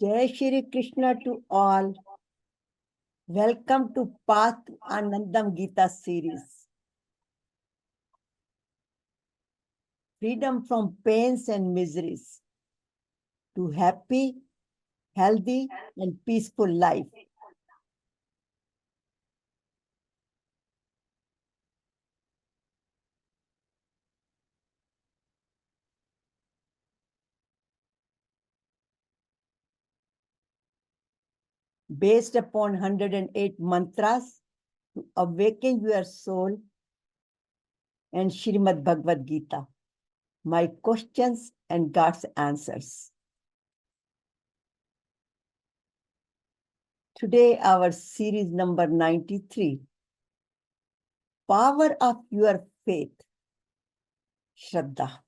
Jai Shri Krishna to all. Welcome to Path to Anandam Gita series. Freedom from pains and miseries to happy, healthy, and peaceful life. Based upon 108 mantras to awaken your soul and Srimad Bhagavad Gita. My questions and God's answers. Today, our series number 93. Power of your faith, Shraddha.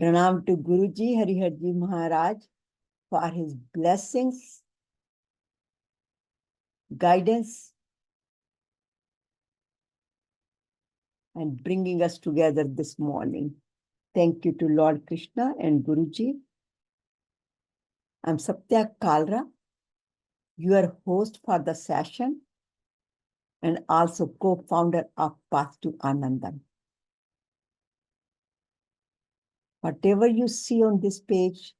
Pranam to Guruji Hariharji Maharaj for his blessings, guidance, and bringing us together this morning. Thank you to Lord Krishna and Guruji. I'm Satya Kalra, your host for the session and also co-founder of Path to Anandam. Whatever you see on this page,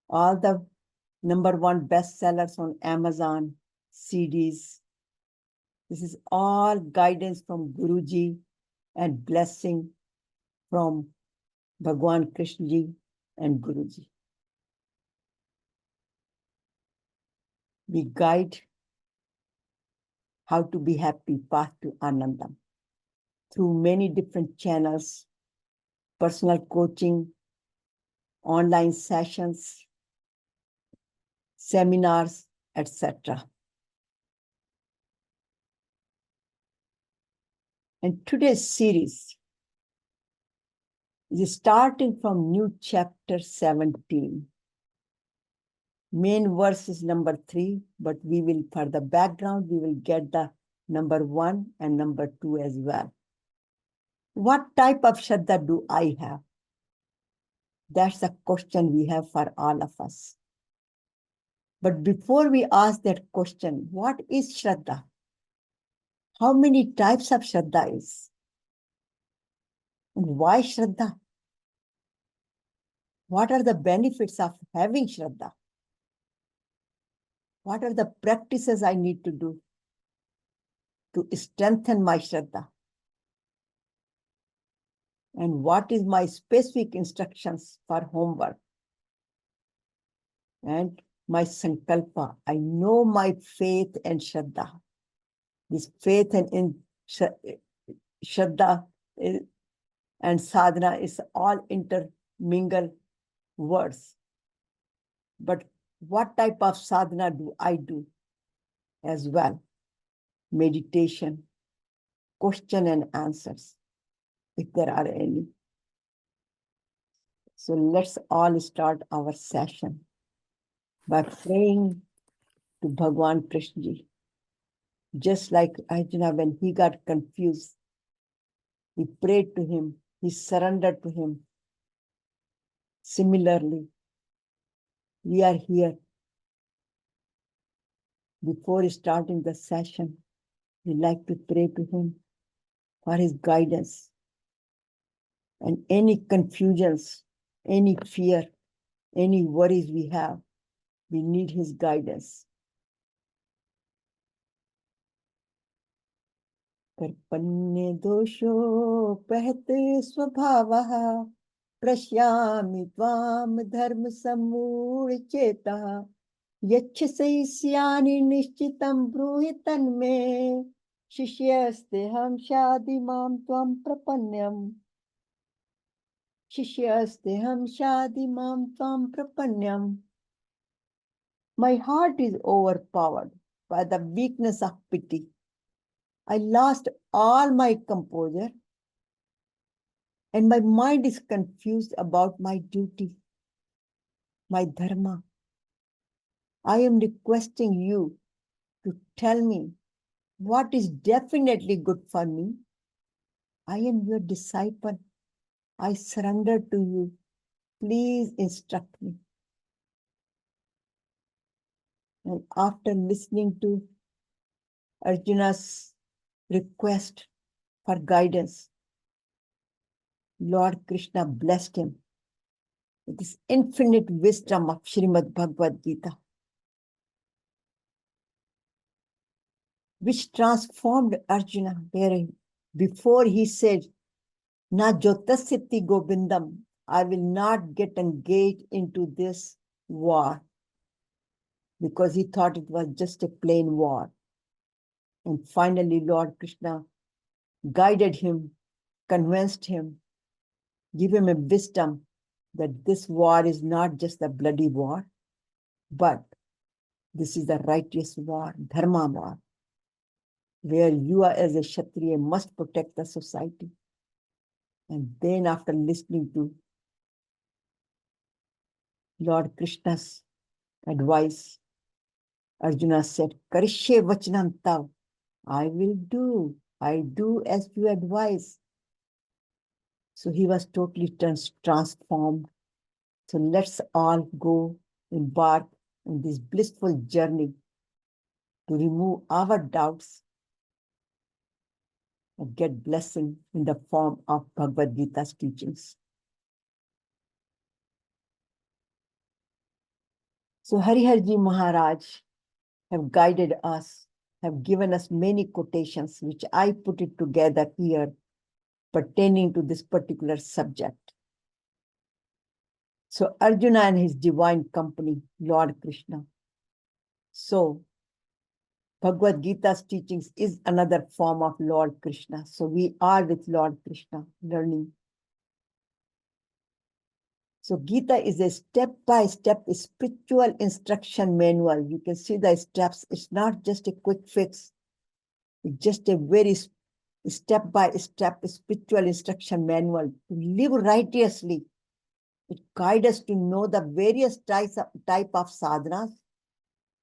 all the #1 bestsellers on Amazon, CDs, this is all guidance from Guruji and blessing from Bhagwan Krishna Ji and Guruji. We guide how to be happy, Path to Anandam, through many different channels, personal coaching, online sessions, seminars, etc. And today's series is starting from new chapter 17. Main verse is number 3, but we will, for the background, we will get the number 1 and number 2 as well. What type of Shraddha do I have? That's the question we have for all of us. But before we ask that question, what is Shraddha? How many types of Shraddha is? And why Shraddha? What are the benefits of having Shraddha? What are the practices I need to do to strengthen my Shraddha? And what is my specific instructions for homework? And my sankalpa. I know my faith and Shraddha. This faith and Shraddha and sadhana is all intermingled words. But what type of sadhana do I do as well? Meditation, question and answers, if there are any. So let's all start our session by praying to Bhagwan Krishna Ji. Just like Arjuna, when he got confused, he prayed to him, he surrendered to him. Similarly, we are here. Before starting the session, we like to pray to him for his guidance. And any confusions, any fear, any worries we have, we need his guidance. Karpanye dosho pahte swabhavaha prashyami tvam dharma samurcheta yachhasai syani nishchitam bruhitan me shishyaste ham shadi mam tvam prapanyam shishyaste ham shadi mam tvam prapanyam. My heart is overpowered by the weakness of pity. I lost all my composure and my mind is confused about my duty, my dharma. I am requesting you to tell me what is definitely good for me. I am your disciple. I surrender to you. please instruct me. And after listening to Arjuna's request for guidance, Lord Krishna blessed him with this infinite wisdom of Srimad Bhagavad Gita, which transformed Arjuna, where before he said, Na jotasiti govindam, I will not get engaged into this war, because he thought it was just a plain war. And finally, Lord Krishna guided him, convinced him, give him a wisdom that this war is not just a bloody war, but this is the righteous war, dharma war, where you are as a Kshatriya must protect the society. And then after listening to Lord Krishna's advice, Arjuna said, Karishye vachanam tav, I do as you advise. So he was totally transformed. So let's all go embark on this blissful journey to remove our doubts and get blessing in the form of Bhagavad Gita's teachings. So Hariharji Maharaj have guided us, have given us many quotations, which I put it together here pertaining to this particular subject. So Arjuna and his divine company, Lord Krishna. So Bhagavad Gita's teachings is another form of Lord Krishna. So we are with Lord Krishna learning. So Gita is a step-by-step spiritual instruction manual. You can see the steps. It's not just a quick fix. It's just a very step-by-step spiritual instruction manual to live righteously. It guides us to know the various type of sadhanas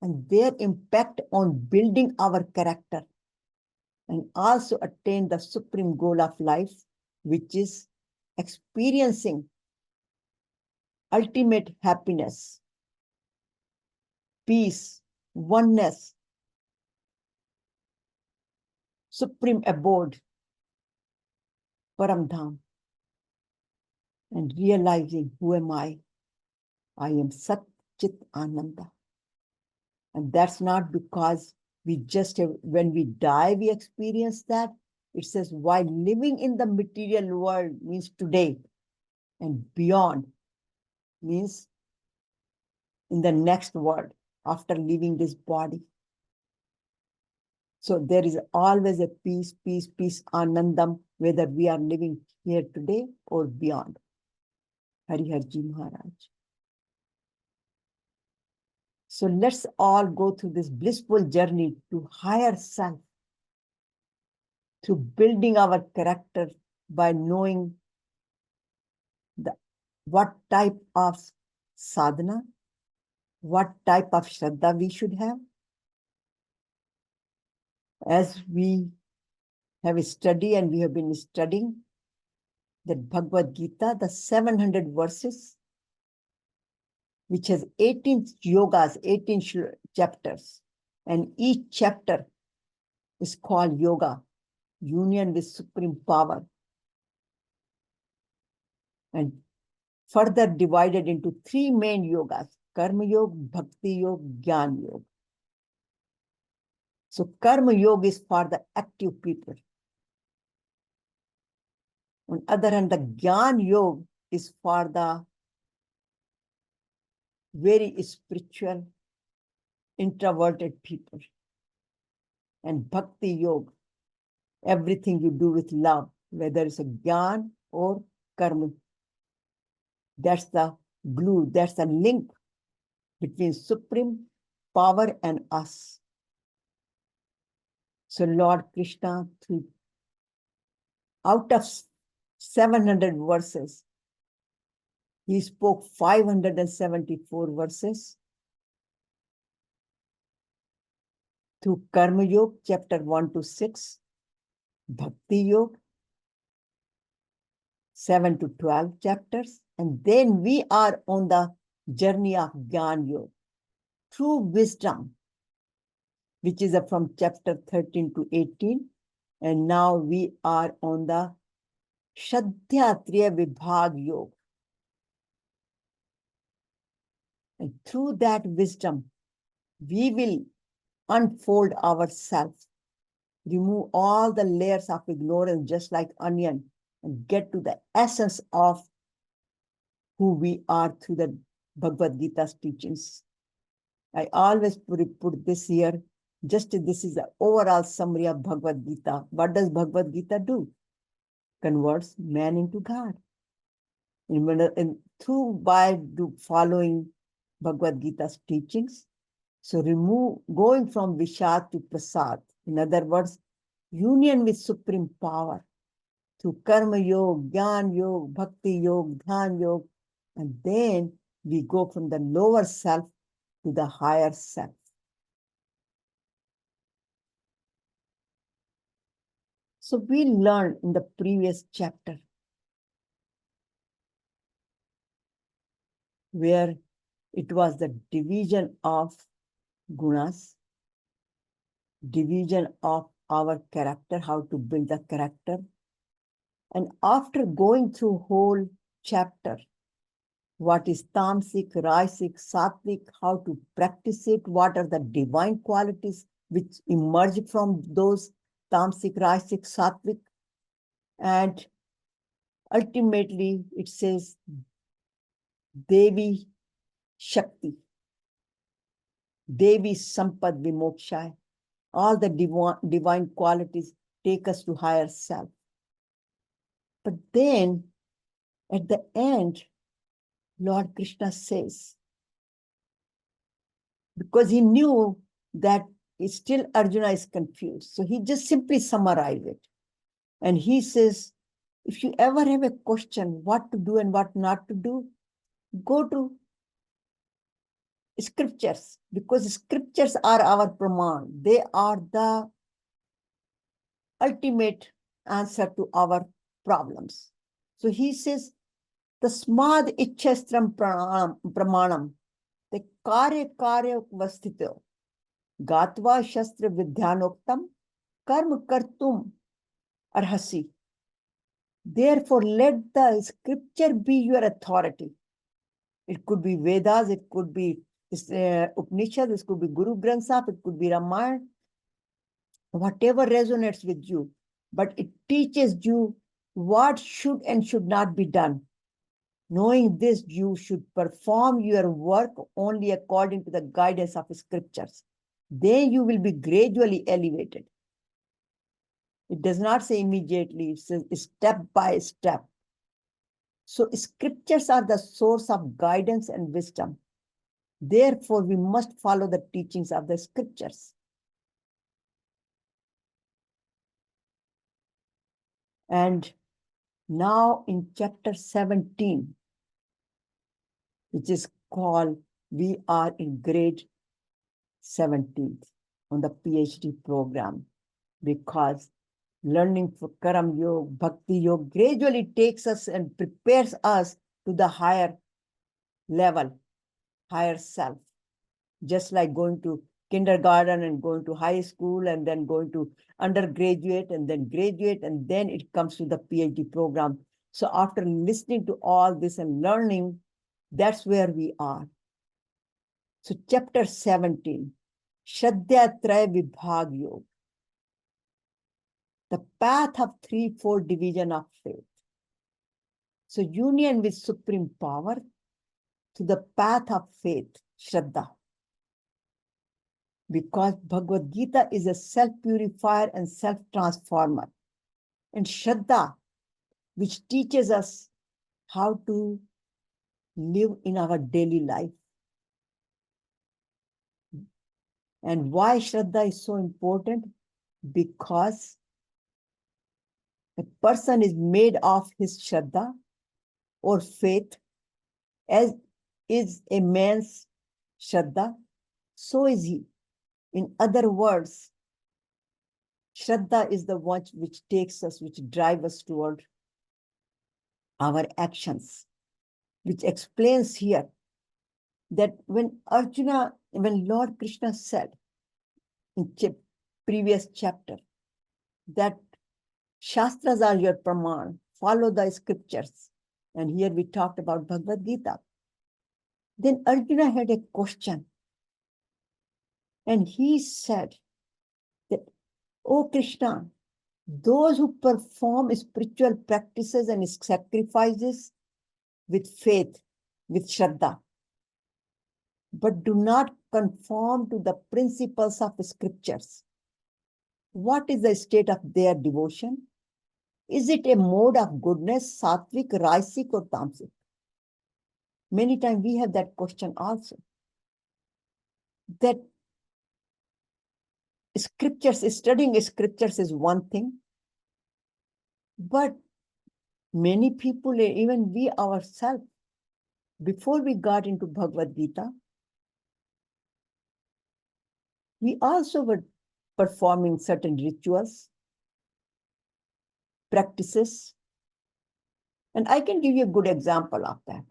and their impact on building our character, and also attain the supreme goal of life, which is experiencing ultimate happiness, peace, oneness, supreme abode, Paramdham, and realizing who am I? I am Sat Chit Ananda. And that's not because we just have, when we die, we experience that. It says, while living in the material world means today, and beyond means in the next world after leaving this body. So there is always a peace, anandam, whether we are living here today or beyond. Hariharji Maharaj. So let's all go through this blissful journey to higher self, through building our character by knowing what type of sadhana, what type of Shraddha we should have. As we have studied and we have been studying that Bhagavad Gita, the 700 verses, which has 18 yogas, 18 chapters, and each chapter is called yoga, union with supreme power, and further divided into 3 main yogas, Karma Yoga, Bhakti Yoga, Jnana Yoga. So Karma Yoga is for the active people. On the other hand, the Jnana Yoga is for the very spiritual, introverted people. And Bhakti Yoga, everything you do with love, whether it's a Jnana or Karma. That's the glue, that's the link between supreme power and us. So Lord Krishna, out of 700 verses, he spoke 574 verses through Karma Yoga, chapter 1 to 6, Bhakti Yoga, 7 to 12 chapters, And then we are on the journey of Gyan Yoga, true wisdom, which is from chapter 13 to 18. And now we are on the Shraddha-Faith Yoga. And through that wisdom, we will unfold ourselves, remove all the layers of ignorance, just like onion, and get to the essence of who we are through the Bhagavad Gita's teachings. I always put this here. Just this is the overall summary of Bhagavad Gita. What does Bhagavad Gita do? Converts man into God. By following Bhagavad Gita's teachings, so going from Vishad to Prasad. In other words, union with Supreme Power through Karma Yoga, Jnana Yoga, Bhakti Yoga, Dhyan Yoga, and then we go from the lower self to the higher self. So we learned in the previous chapter where it was the division of gunas, division of our character, how to build the character. And after going through whole chapter, what is Tamasic, Rajasic, Sattvic, how to practice it, what are the divine qualities which emerge from those Tamasic, Rajasic, Sattvic, and ultimately it says Devi Shakti, Devi Sampad Vimoksha, all the divine qualities take us to higher self. But then at the end, Lord Krishna says, because he knew that still Arjuna is confused, so he just simply summarized it. And he says, if you ever have a question what to do and what not to do, go to scriptures, because scriptures are our praman. They are the ultimate answer to our problems. So he says, Tasmad Ichchastram Pramanam, the Karya Vastito, Gatva Shastra Vidyanoktam, Karma Kartum Arhasi. Therefore, let the scripture be your authority. It could be Vedas, it could be Upanishads, it could be Guru Granth Sahib, it could be Ramayana, whatever resonates with you. But it teaches you what should and should not be done. Knowing this, you should perform your work only according to the guidance of scriptures. Then you will be gradually elevated. It does not say immediately, it says step by step. So scriptures are the source of guidance and wisdom. Therefore, we must follow the teachings of the scriptures. And now in chapter 17, which is called, we are in grade 17 on the PhD program, because learning for Karam Yoga, Bhakti Yoga gradually takes us and prepares us to the higher level, higher self. Just like going to kindergarten and going to high school and then going to undergraduate and then graduate, and then it comes to the PhD program. So after listening to all this and learning, that's where we are. So chapter 17, Shraddha-Faith Yoga, the path of threefold division of faith. So union with Supreme Power to the path of faith, Shraddha. Because Bhagavad Gita is a self-purifier and self-transformer. And Shraddha, which teaches us how to live in our daily life. And why Shraddha is so important? Because a person is made of his Shraddha or faith, as is a man's Shraddha, so is he. In other words, Shraddha is the one which takes us, which drives us toward our actions. which explains here that when Lord Krishna said in previous chapter that Shastras are your praman, follow the scriptures. And here we talked about Bhagavad Gita. Then Arjuna had a question. And he said that, oh Krishna, those who perform spiritual practices and sacrifices with faith, with Shraddha, but do not conform to the principles of the scriptures, what is the state of their devotion? Is it a mode of goodness, Sattvic, Rajasic, or Tamasic? Many times we have that question also. That scriptures, studying scriptures is one thing, but many people, even we ourselves, before we got into Bhagavad Gita, we also were performing certain rituals, practices. And I can give you a good example of that.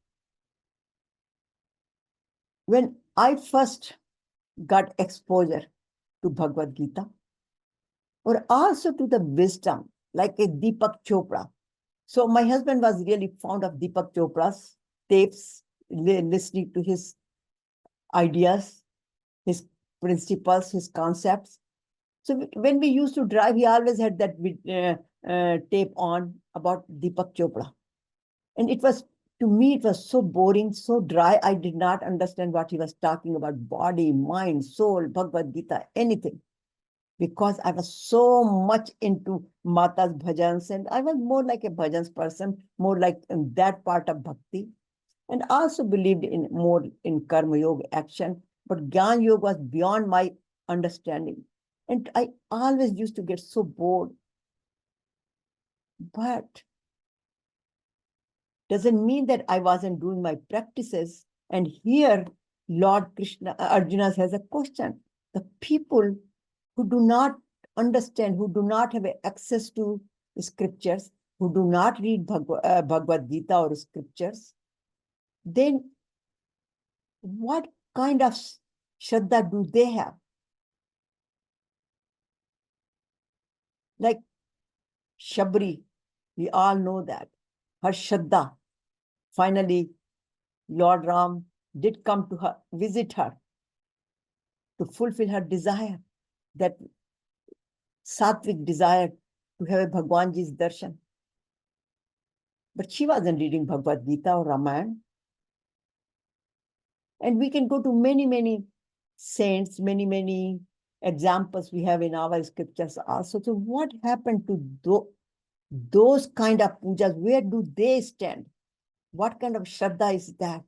When I first got exposure to Bhagavad Gita, or also to the wisdom, like a Deepak Chopra. So my husband was really fond of Deepak Chopra's tapes, listening to his ideas, his principles, his concepts. So when we used to drive, he always had that tape on about Deepak Chopra. And it was, to me, it was so boring, so dry. I did not understand what he was talking about, body, mind, soul, Bhagavad Gita, anything. Because I was so much into Mata's bhajans, and I was more like a bhajans person, more like in that part of bhakti, and also believed in more in karma yoga action. But Gyan Yoga was beyond my understanding. And I always used to get so bored. But doesn't mean that I wasn't doing my practices. And here, Lord Krishna, Arjuna has a question. The people who do not understand, who do not have access to scriptures, who do not read Bhagavad Gita or scriptures, then what kind of Shraddha do they have? Like Shabri, we all know that. Her Shraddha, finally, Lord Ram did come to her, visit her, to fulfill her desire, that Sattvic desire to have a Bhagwanji's darshan. But she wasn't reading Bhagavad Gita or Ramayana. And we can go to many, many saints, many, many examples we have in our scriptures also. So what happened to those kind of pujas? Where do they stand? What kind of Shraddha is that?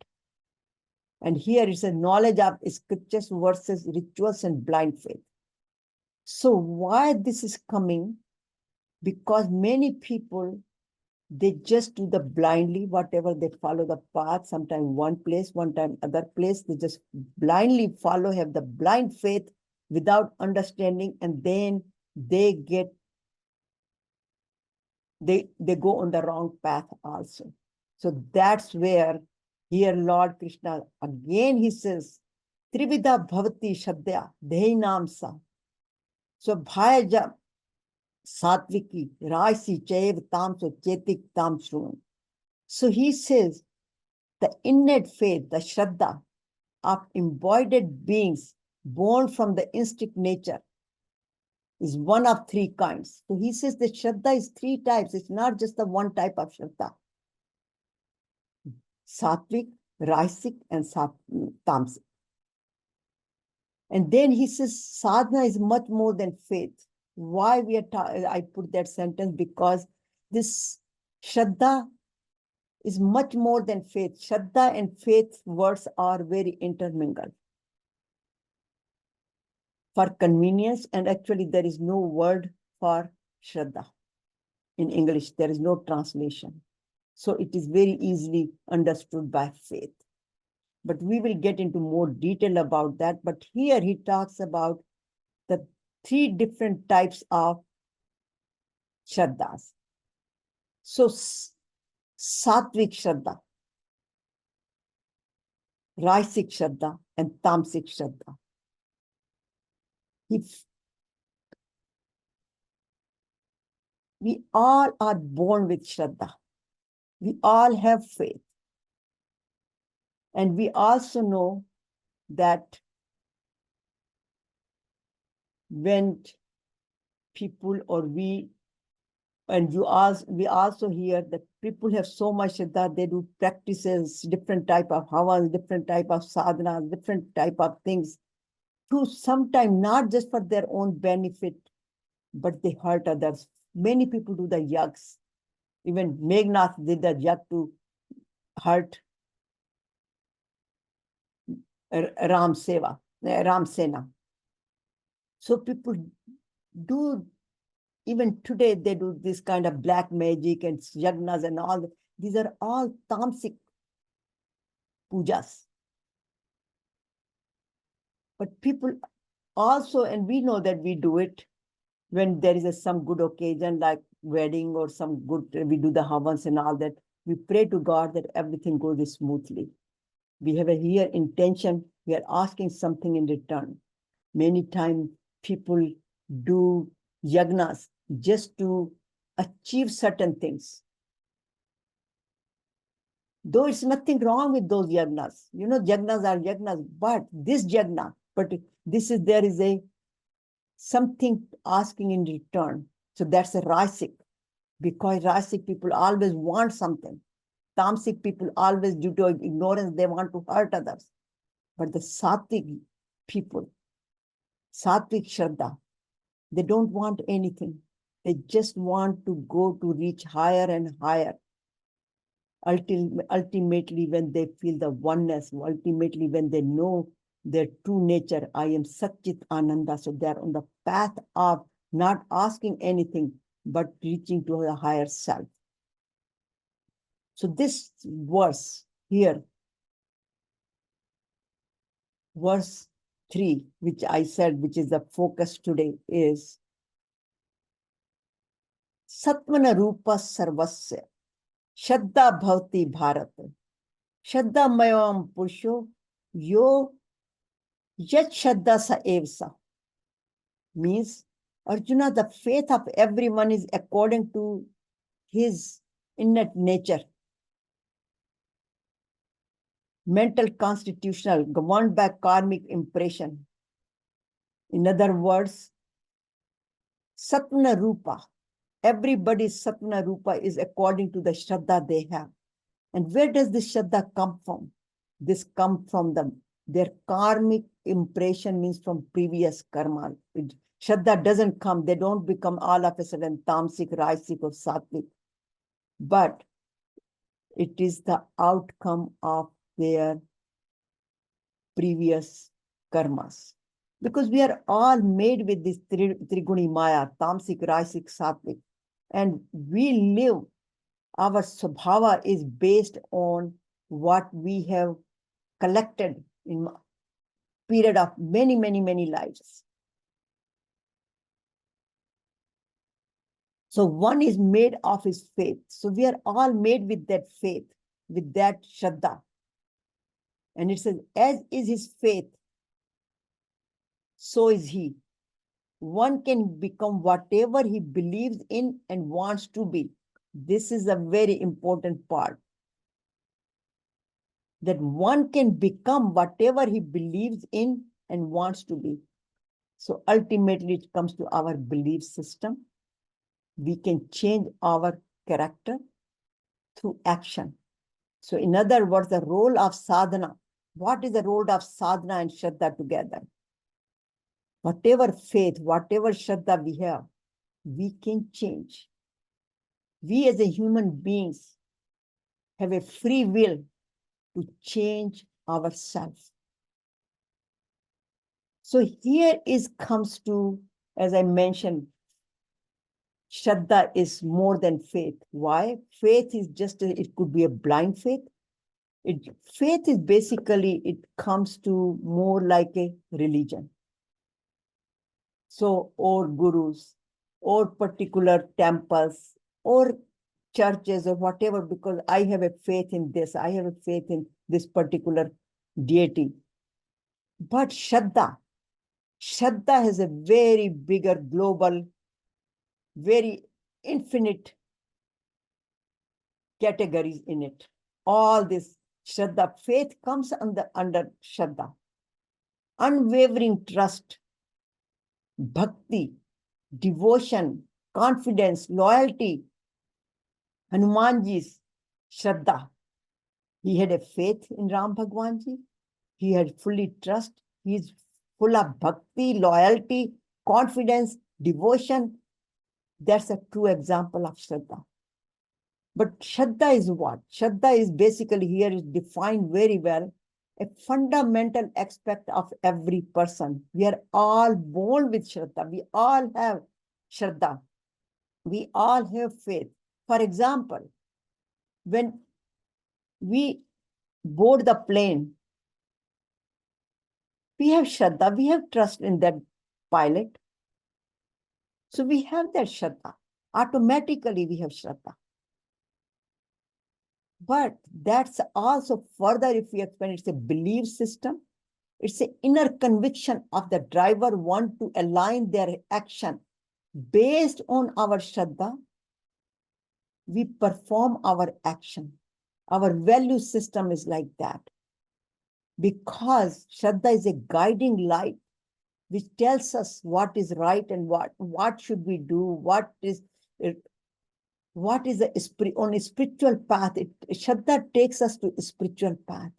And here is a knowledge of scriptures versus rituals and blind faith. So why this is coming? Because many people, they just do the blindly, whatever they follow the path, sometimes one place, one time other place, they just blindly follow, have the blind faith without understanding, and then they go on the wrong path also. So that's where here Lord Krishna, again he says, Trividha bhavati shraddha dhehinam sa. So bhaja Satviki, Rajasi, Chaiv, Tamso, Chetik, Tam Shruvan. So he says, the innate faith, the Shraddha of embodied beings born from the instinct nature is one of three kinds. So he says that Shraddha is three types. It's not just the one type of Shraddha. Sattvic, Rajasic, and Tamasic. And then he says sadhana is much more than faith. Why we are I put that sentence? Because this Shraddha is much more than faith. Shraddha and faith words are very intermingled. For convenience, and actually there is no word for Shraddha in English. There is no translation. So it is very easily understood by faith. But we will get into more detail about that. But here he talks about the three different types of Shraddhas. So Sattvic Shraddha. Rajasic Shraddha and Tamasic Shraddha. If we all are born with Shraddha, we all have faith. And we also know that when people or we, and we also hear that people have so much Shraddha, they do practices, different type of havas, different type of sadhanas, different type of things, to sometimes not just for their own benefit, but they hurt others. Many people do the yags. Even Megnath did the yag to hurt Ram Sena. So people do, even today, they do this kind of black magic and yagnas and all. These are all tamasic pujas. But people also, and we know that we do it when there is some good occasion like wedding or some good, we do the havans and all that. We pray to God that everything goes smoothly. We have a here intention, we are asking something in return. Many times people do yagnas just to achieve certain things. Though it's nothing wrong with those yagnas. You know, yagnas are yagnas, but this yagna, but this is, there is a something asking in return. So that's a Rajasic, because Rajasic people always want something. Tamasic people always, due to ignorance, they want to hurt others. But the Sattvic people, Sattvic Shraddha, they don't want anything. They just want to go to reach higher and higher. Ultimately, when they feel the oneness, ultimately when they know their true nature, I am Satchit Ananda. So they're on the path of not asking anything, but reaching to a higher self. So this verse here, verse 3, which I said, which is the focus today, is Satvana Rupa Sarvasya, Shraddha Bhavati Bharat, Shraddha Mayam Purusho, Yo Yat Shraddha Sa Evsa. Means, Arjuna, the faith of everyone is according to his innate nature. Mental, constitutional, governed by karmic impression. In other words, Satvana Rupa, everybody's Satvana Rupa is according to the Shraddha they have. And where does this Shraddha come from? This comes from their karmic impression, means from previous karma. Shraddha doesn't come, they don't become all of a sudden Tamasic, Rajasic or Sattvic. But it is the outcome of their previous karmas. Because we are all made with this Triguni Maya, Tamasic, Rajasic, Sattvic. And we live, our Swabhava is based on what we have collected in period of many, many, many lives. So one is made of his faith. So we are all made with that faith, with that Shraddha. And it says, as is his faith, so is he. One can become whatever he believes in and wants to be. This is a very important part. That one can become whatever he believes in and wants to be. So ultimately it comes to our belief system. We can change our character through action. So in other words, the role of sadhana. What is the role of sadhana and Shraddha together? Whatever faith, whatever Shraddha we have, we can change. We as a human beings have a free will to change ourselves. So here comes to, as I mentioned, Shraddha is more than faith. Why? Faith is just, it could be a blind faith. Faith is basically, it comes to more like a religion. So, or gurus, or particular temples, or churches, or whatever, because I have a faith in this, I have a faith in this particular deity. But Shraddha has a very bigger global, very infinite categories in it. All this Shraddha, faith comes under Shraddha. Unwavering trust, bhakti, devotion, confidence, loyalty. Hanumanji's Shraddha. He had a faith in Ram Bhagwanji. He had fully trust. He is full of bhakti, loyalty, confidence, devotion. That's a true example of Shraddha. But Shraddha is what? Shraddha is basically here is defined very well, a fundamental aspect of every person. We are all born with Shraddha. We all have Shraddha. We all have faith. For example, when we board the plane, we have Shraddha, we have trust in that pilot. So we have that Shraddha. Automatically we have Shraddha. But that's also further, if we explain, it's a belief system. It's an inner conviction of the driver want to align their action. Based on our Shraddha, we perform our action. Our value system is like that. Because Shraddha is a guiding light which tells us what is right and what should we do, what is on a spiritual path. Shraddha takes us to a spiritual path.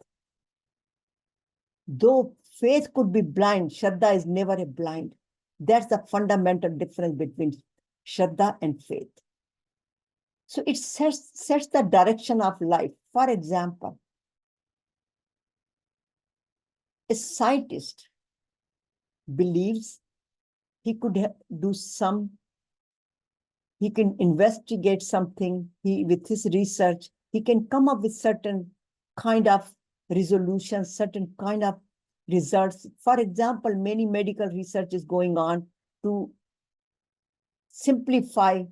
Though faith could be blind, Shraddha is never a blind. That's the fundamental difference between Shraddha and faith. So it sets the direction of life. For example, a scientist believes he could do he can investigate something, with his research, he can come up with certain kind of resolutions, certain kind of results. For example, many medical research is going on to simplify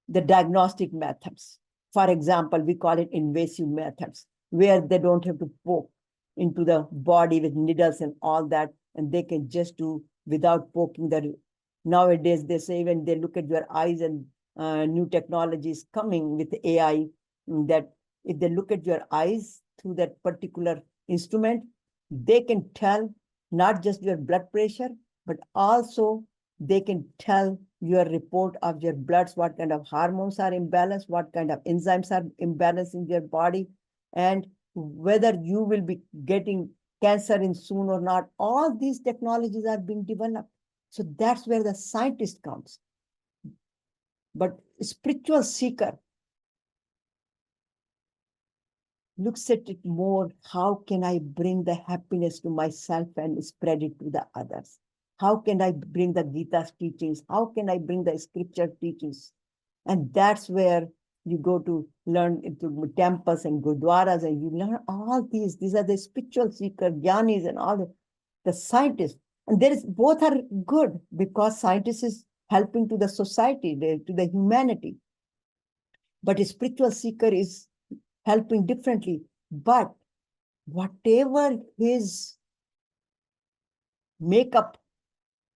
the diagnostic methods. For example, we call it invasive methods, where they don't have to poke into the body with needles and all that, and they can just do without poking the. Nowadays, they say when they look at your eyes, and new technologies coming with AI, that if they look at your eyes through that particular instrument, they can tell not just your blood pressure, but also they can tell your report of your bloods, what kind of hormones are imbalanced, what kind of enzymes are imbalanced in your body, and whether you will be getting cancer in soon or not. All these technologies are being developed. So that's where the scientist comes. But spiritual seeker looks at it more, how can I bring the happiness to myself and spread it to the others? How can I bring the Gita's teachings? How can I bring the scripture teachings? And that's where you go to learn into temples and gurdwaras, and you learn all these. These are the spiritual seeker, jnanis, and all the scientists. And both are good, because scientists is helping to the society, to the humanity. But a spiritual seeker is helping differently. But whatever his makeup,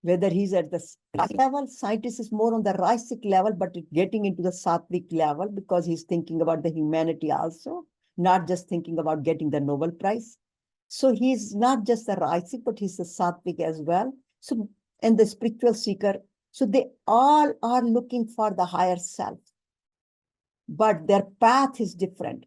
whether he's at the level, scientist is more on the Rajasic level, but getting into the Sattvic level, because he's thinking about the humanity also, not just thinking about getting the Nobel Prize. So he's not just the Rajasic, but he's the Sattvic as well. So, and the spiritual seeker. So they all are looking for the higher self, but their path is different.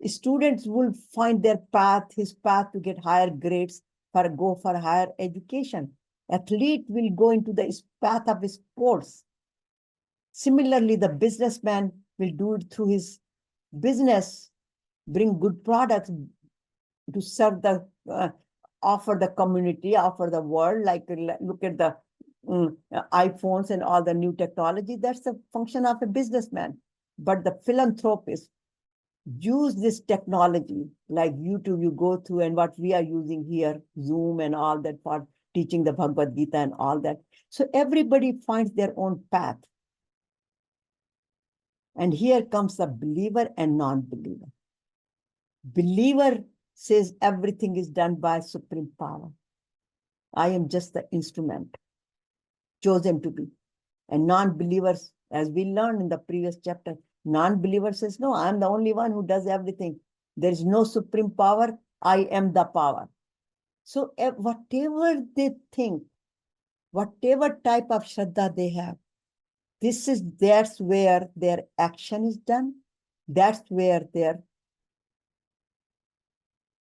Students will find their path, his path to get higher grades, go for higher education. Athlete will go into the path of sports. Similarly, the businessman will do it through his business, bring good products to serve the, offer the community, offer the world, like look at the iPhones and all the new technology. That's the function of a businessman. But the philanthropist use this technology, like YouTube you go through, and what we are using here, Zoom and all that, for teaching the Bhagavad Gita and all that. So everybody finds their own path. And here comes the believer and non-believer. Believer says everything is done by supreme power. I am just the instrument chosen to be. And non-believers, as we learned in the previous chapter, non-believer says, no, I'm the only one who does everything. There is no supreme power. I am the power. So whatever they think, whatever type of Shraddha they have, that's where their action is done. That's where their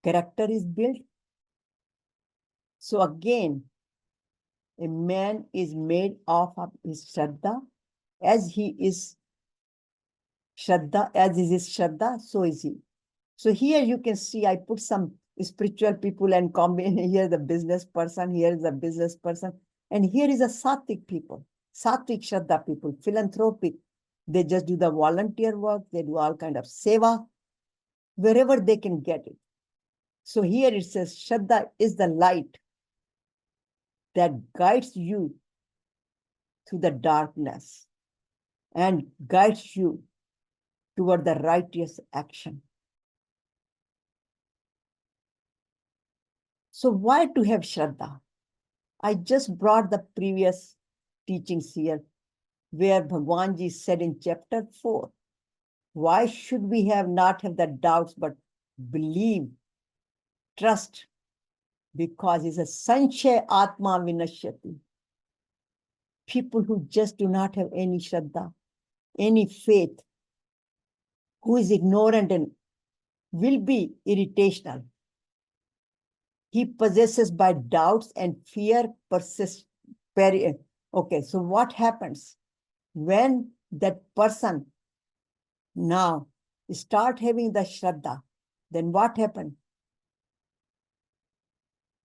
character is built. So again, a man is made of his Shraddha. As he is Shraddha, as is his Shraddha, so is he. So here you can see I put some spiritual people and combine here the business person, here is a business person, and here is a Sattvic people, Sattvic Shraddha people, philanthropic. They just do the volunteer work, they do all kind of seva, wherever they can get it. So here it says, Shraddha is the light that guides you through the darkness and guides you toward the righteous action. So why to have Shraddha? I just brought the previous teachings here, where Bhagwan said in chapter 4, why should we not have the doubts, but believe, trust, because it's a Sanshaya Atma Vinashyati. People who just do not have any Shraddha, any faith, who is ignorant and will be irritational. He possesses by doubts and fear persists. Okay, so what happens when that person now start having the Shraddha? Then what happens?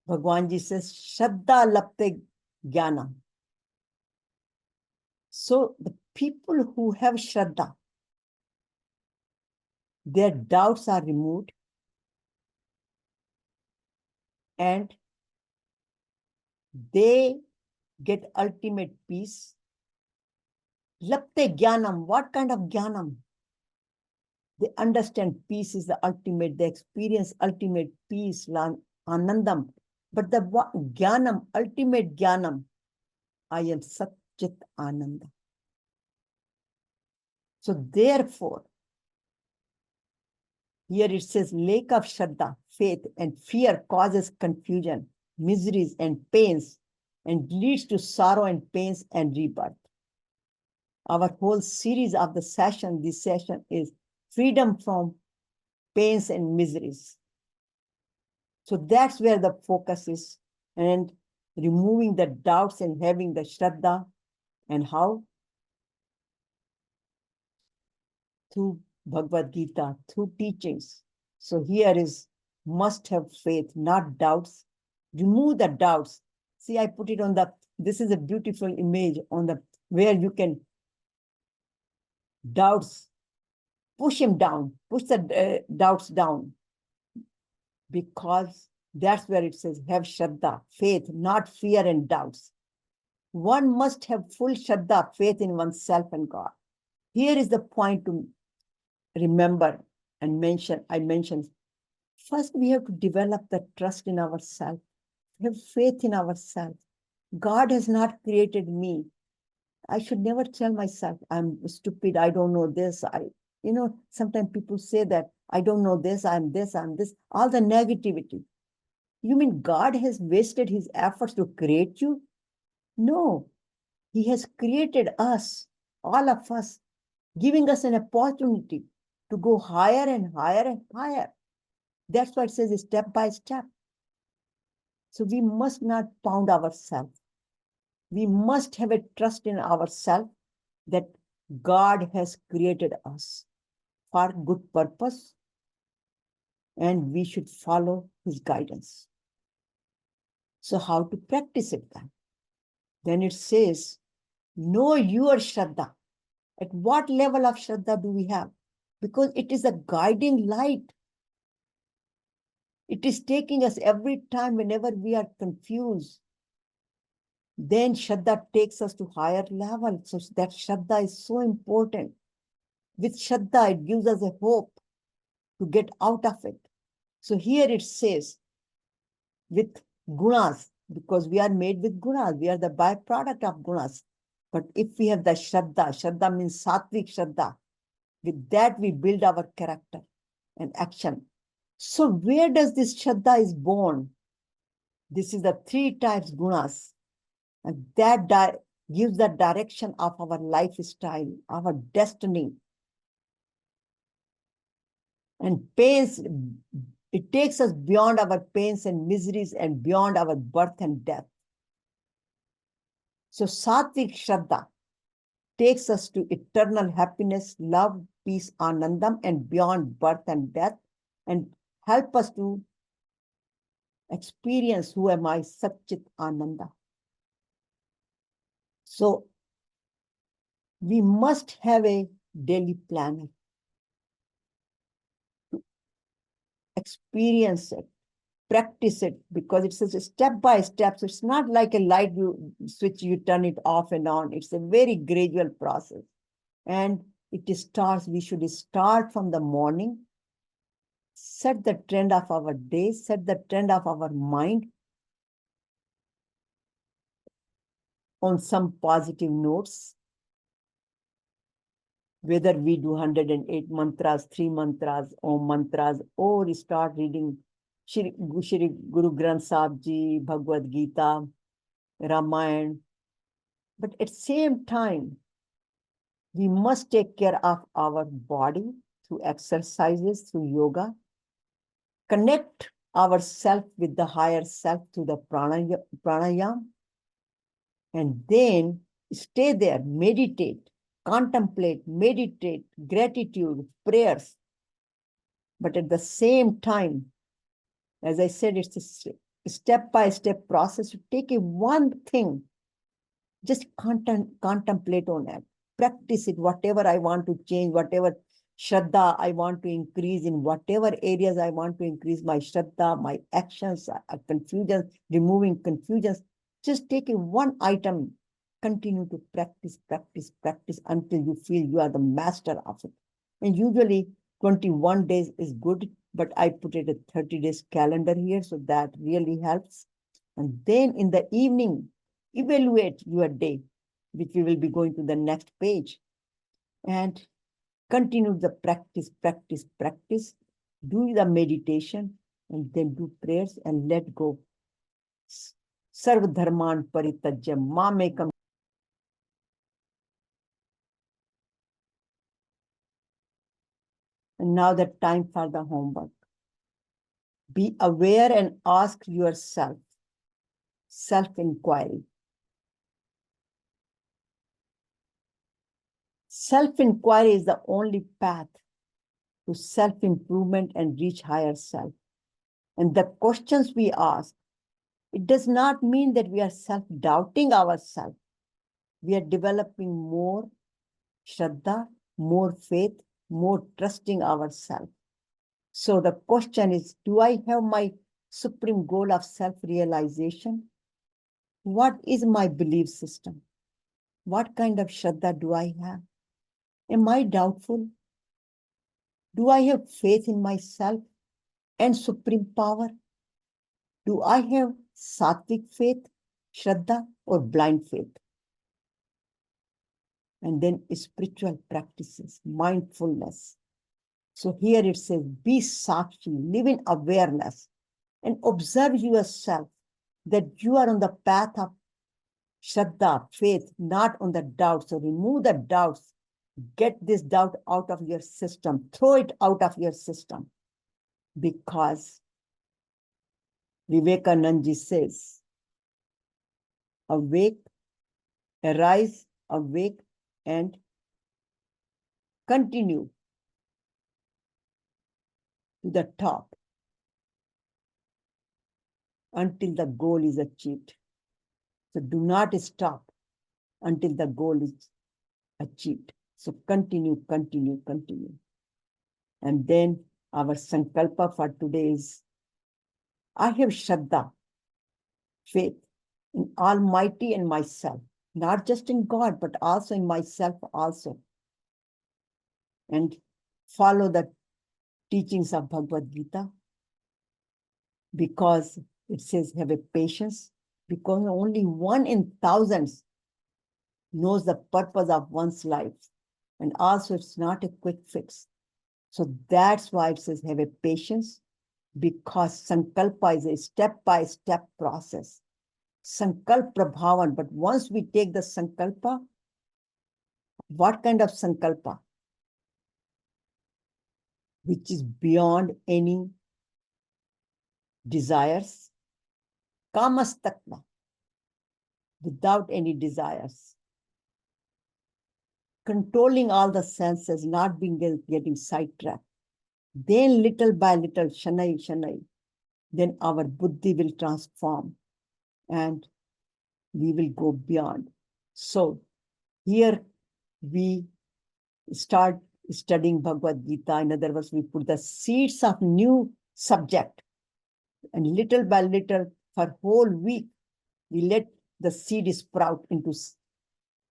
Bhagwan says, Shraddha lapte jnana. So the people who have Shraddha, their doubts are removed, and they get ultimate peace. Lapte jnanam. What kind of jnanam? They understand peace is the ultimate. They experience ultimate peace, anandam. But the jnanam, ultimate jnanam, I am Satchit Ananda. So therefore, here it says, lack of Shraddha, faith, and fear causes confusion, miseries, and pains, and leads to sorrow and pains and rebirth. Our whole series of the session, this session is freedom from pains and miseries. So that's where the focus is, and removing the doubts and having the Shraddha. And how? Through Bhagavad Gita, through teachings. So here is must have faith, not doubts. Remove the doubts. See, I put it on this is a beautiful image on where you can doubts, push him down, push the doubts down. Because that's where it says, have Shraddha, faith, not fear and doubts. One must have full Shraddha, faith in oneself and God. Here is the point to remember and mention. I mentioned, first we have to develop the trust in ourselves, have faith in ourselves. God has not created me. I should never tell myself, I'm stupid, I don't know this. Sometimes people say that, I don't know this, I'm this, all the negativity. You mean God has wasted his efforts to create you? No, he has created us, all of us, giving us an opportunity to go higher and higher and higher. That's why it says step by step. So we must not pound ourselves. We must have a trust in ourselves that God has created us for good purpose, and we should follow his guidance. So how to practice it then? Then it says, know your Shraddha. At what level of Shraddha do we have? Because it is a guiding light. It is taking us every time whenever we are confused. Then Shraddha takes us to higher level. So that Shraddha is so important. With Shraddha, it gives us a hope to get out of it. So here it says, with gunas, because we are made with gunas, we are the byproduct of gunas. But if we have the Shraddha, Shraddha means Sattvic Shraddha, with that we build our character and action. So where does this Shraddha is born? This is the 3 types gunas. And that gives the direction of our lifestyle, our destiny. And pains, it takes us beyond our pains and miseries and beyond our birth and death. So Sattvic Shraddha takes us to eternal happiness, love, peace, anandam, and beyond birth and death, and help us to experience who am I, Satchit Ananda. So we must have a daily planner to experience it, practice it, because it's a step by step. So it's not like a light switch, you turn it off and on. It's a very gradual process. And we should start from the morning, set the trend of our day, set the trend of our mind on some positive notes. Whether we do 108 mantras, 3 mantras, Om mantras, or start reading Shri Guru Granth Sahib Ji, Bhagavad Gita, Ramayana. But at the same time, we must take care of our body through exercises, through yoga, connect ourselves with the higher self through the pranayama, and then stay there, meditate, contemplate, meditate, gratitude, prayers. But at the same time, as I said, it's a step-by-step process. To take one thing, just contemplate on it, practice it, whatever I want to change, whatever Shraddha I want to increase, in whatever areas I want to increase my Shraddha, my actions, confusion, removing confusions. Just take one item, continue to practice until you feel you are the master of it. And usually 21 days is good, but I put it a 30 days calendar here, so that really helps. And then in the evening, evaluate your day, which we will be going to the next page, and continue the practice, do the meditation, and then do prayers and let go. Sarva dharman paritajya mamekam. And now the time for the homework. Be aware and ask yourself, self-inquiry. Self-inquiry is the only path to self-improvement and reach higher self. And the questions we ask, it does not mean that we are self-doubting ourselves. We are developing more Shraddha, more faith, more trusting ourselves. So the question is, do I have my supreme goal of self-realization? What is my belief system? What kind of Shraddha do I have? Am I doubtful? Do I have faith in myself and supreme power? Do I have Sattvic faith, Shraddha, or blind faith? And then spiritual practices, mindfulness. So here it says, be Sakshi, live in awareness, and observe yourself that you are on the path of Shraddha, faith, not on the doubts. So remove the doubts. Get this doubt out of your system. Throw it out of your system. Because Vivekananda ji says, awake, arise, awake, and continue to the top until the goal is achieved. So do not stop until the goal is achieved. So continue. And then our sankalpa for today is, I have Shraddha, faith in Almighty and myself, not just in God, but also in myself also. And follow the teachings of Bhagavad Gita, because it says have a patience, because only 1 in thousands knows the purpose of one's life. And also it's not a quick fix. So that's why it says have a patience, because Sankalpa is a step-by-step process. Sankalpa Prabhavan, but once we take the Sankalpa, what kind of Sankalpa? Which is beyond any desires, Kamas Tattva, without any desires. Controlling all the senses, not being getting sidetracked. Then little by little, Shanai, Shanai, then our buddhi will transform and we will go beyond. So here we start studying Bhagavad Gita. In other words, we put the seeds of new subject, and little by little for whole week, we let the seed sprout into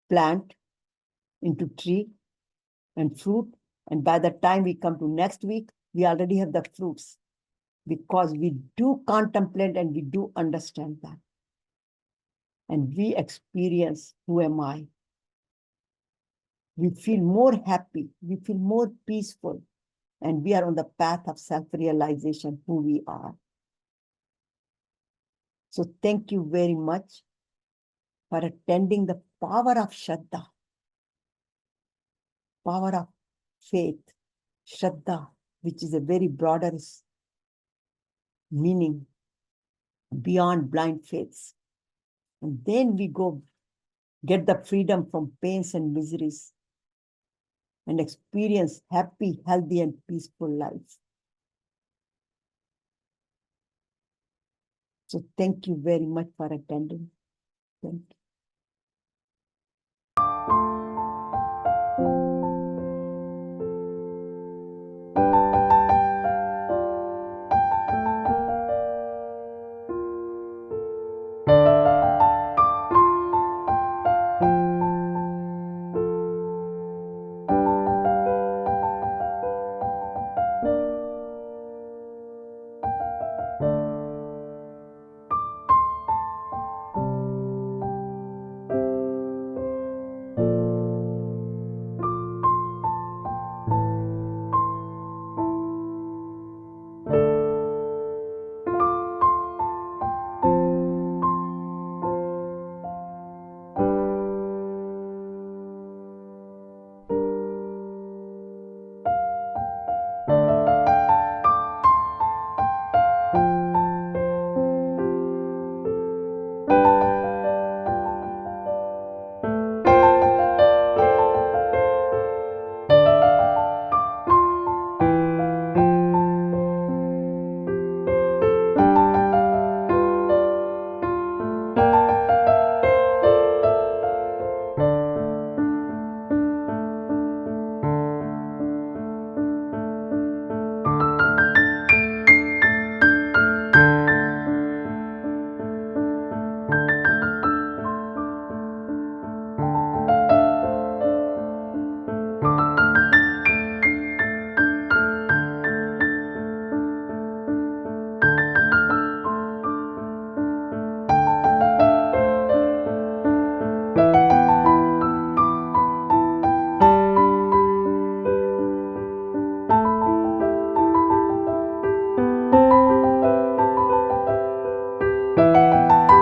plant, into tree and fruit. And by the time we come to next week, we already have the fruits, because we do contemplate and we do understand that. And we experience, who am I? We feel more happy, we feel more peaceful, and we are on the path of self-realization, who we are. So thank you very much for attending the power of Shraddha, power of faith, Shraddha, which is a very broader meaning beyond blind faiths. And then we go get the freedom from pains and miseries and experience happy, healthy, and peaceful life. So thank you very much for attending. Thank you.